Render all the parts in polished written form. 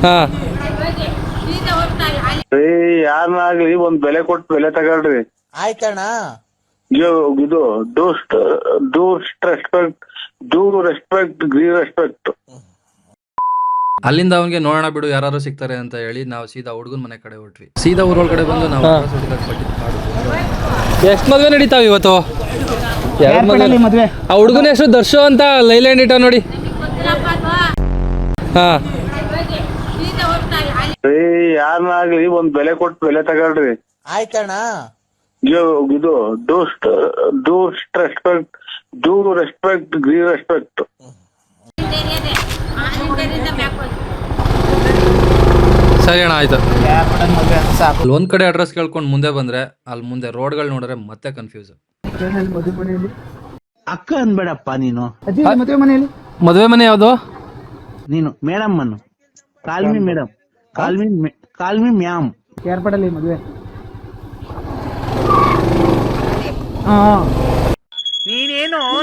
ಹಾ ಯಾರನ್ನಾಗ್ಲಿ ಒಂದ್ ಬೆಲೆ ಕೊಟ್ಟು ಬೆಲೆ ತಗೊಳ್ರಿ. ಆಯ್ತಣ್ಣ. ಇದು ಡೂ ರೆಸ್ಪೆಕ್ಟ್ ರೆಸ್ಪೆಕ್ಟ್. ಅಲ್ಲಿಂದ ಅವನಿಗೆ ನೋಡೋಣ ಬಿಡು ಯಾರು ಸಿಗ್ತಾರೆ ಅಂತ ಹೇಳಿ ನಾವು ಸೀದಾ ಹುಡುಗನ ಮನೆ ಕಡೆ ಹೊಟ್ವಿ. ಸೀದಾ ಊರೊಳಗಡೆ ಬಂದು ನಾವು ಎಷ್ಟು ಮದ್ವೆ ನಡೀತಾವ ಇವತ್ತು? ಮದ್ವೆ. ಆ ಹುಡುಗನ ಹೆಸರು ದರ್ಶು ಅಂತ ಲೈಲ್ಯಾಂಡ್ ಇಟ್ಟ ನೋಡಿ. ಹಾ ಯಾರನ್ನಾಗ್ಲಿ ಒಂದ್ ಬೆಲೆ ಕೊಟ್ಟು ಬೆಲೆ ತಗೊಳ್ರಿ. ಆಯ್ತಣ್ಣ. ಇದು ರೆಸ್ಪೆಕ್ಟ್ ರೆಸ್ಪೆಕ್ಟ್. ಸರಿ ಅಣ್ಣ ಆಯ್ತು. ಸಾಕು. ಅಲ್ಲಿ ಒಂದ್ ಕಡೆ ಅಡ್ರೆಸ್ ಕೇಳ್ಕೊಂಡು ಮುಂದೆ ಬಂದ್ರೆ ಅಲ್ಲಿ ಮುಂದೆ ರೋಡ್ಗಳು ನೋಡಿದ್ರೆ ಮತ್ತೆ ಕನ್ಫ್ಯೂಸ್. ಅಕ್ಕ ಅನ್ಬೇಡಪ್ಪ ನೀನು. ಮದುವೆ ಮನೆಯಲ್ಲಿ ಮದುವೆ ಮನೆ ಯಾವ್ದು? ನೀನು ಮೇಡಮ್ ಅನ್ನು. Call me madam, call me ma'am. ಏರ್ಪಡಲ್ಲಿ ಮದುವೆ.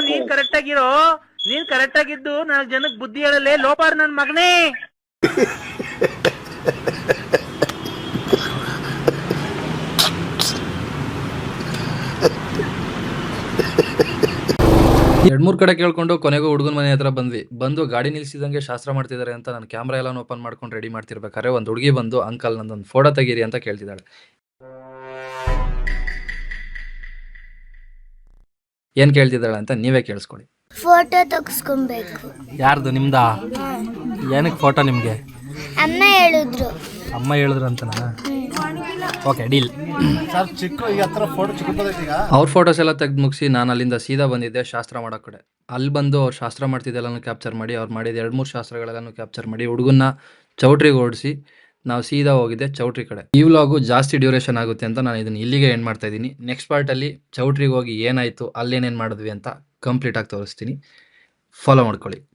ನೀನ್ ಕರೆಕ್ಟ್ ಆಗಿರೋ. ನೀನ್ ಕರೆಕ್ಟ್ ಆಗಿದ್ದು 4 ಜನಕ್ಕೆ ಬುದ್ಧಿ ಹೇಳಲೇ ಲೋಪಾರ್ ನನ್ ಮಗನೇ. ಎರಡ್ ಮೂರ್ ಕಡೆ ಕೇಳ್ಕೊಂಡು ಕೊನೆಗೂ ಹುಡುಗನ ಮನೆ ಹತ್ರ ಬಂದು ಗಾಡಿ ನಿಲ್ಸಿದಂಗೆ ಶಾಸ್ತ್ರ ಮಾಡ್ತಿದ್ದಾರೆ ಅಂತ ನಾನು ಕ್ಯಾಮ್ರಾ ಎಲ್ಲ ಓಪನ್ ಮಾಡ್ಕೊಂಡು ರೆಡಿ ಮಾಡ್ತಿರ್ಬೇಕಾದ್ರೆ ಒಂದ್ ಹುಡುಗಿ ಬಂದು ಅಂಕಲ್ ನಂದೊಂದು ಫೋಟೋ ತೆಗೀರಿ ಅಂತ ಕೇಳ್ತಿದ್ದಾಳೆ. ಏನ್ ಕೇಳ್ತಿದ್ದಾಳೆ ಅಂತ ನೀವೇ ಕೇಳಿಸ್ಕೊಳ್ಳಿ. ಫೋಟೋ ತೆಗೆಸ್ಕೊಬೇಕು. ಯಾರ್ದು? ನಿಮ್ದಾ? ಏನಕ್ಕೆ ಫೋಟೋ ನಿಮ್ಗೆ? ಅಮ್ಮ ಹೇಳಿದ್ರು. ಅಮ್ಮ ಹೇಳಿದ್ರು ಅಂತನಾ? Okay deal. ಅವ್ರ ಫೋಟೋಸ್ ಎಲ್ಲ ತೆಗೆದು ಮುಗಿಸಿ ನಾನು ಅಲ್ಲಿಂದ ಸೀದಾ ಬಂದಿದ್ದೆ ಶಾಸ್ತ್ರ ಮಾಡೋ ಕಡೆ. ಅಲ್ಲಿ ಬಂದು ಅವ್ರು ಶಾಸ್ತ್ರ ಮಾಡ್ತಿದ್ದೆಲ್ಲನೂ ಕ್ಯಾಪ್ಚರ್ ಮಾಡಿ, ಅವ್ರು ಮಾಡಿದ 2-3 ಶಾಸ್ತ್ರಗಳೆಲ್ಲನೂ ಕ್ಯಾಪ್ಚರ್ ಮಾಡಿ ಹುಡುಗನ್ನ ಚೌಟ್ರಿಗೆ ಓಡಿಸಿ ನಾವು ಸೀದಾ ಹೋಗಿದ್ದೆ ಚೌಟ್ರಿ ಕಡೆ. ಈ ವ್ಲಾಗು ಜಾಸ್ತಿ ಡ್ಯೂರೇಷನ್ ಆಗುತ್ತೆ ಅಂತ ನಾನು ಇದನ್ನು ಇಲ್ಲಿಗೆ ಎಂಡ್ ಮಾಡ್ತಾ ಇದ್ದೀನಿ. ನೆಕ್ಸ್ಟ್ ಪಾರ್ಟಲ್ಲಿ ಚೌಟ್ರಿಗೆ ಹೋಗಿ ಏನಾಯಿತು, ಅಲ್ಲೇನೇನು ಮಾಡಿದ್ವಿ ಅಂತ ಕಂಪ್ಲೀಟಾಗಿ ತೋರಿಸ್ತೀನಿ. ಫಾಲೋ ಮಾಡ್ಕೊಳ್ಳಿ.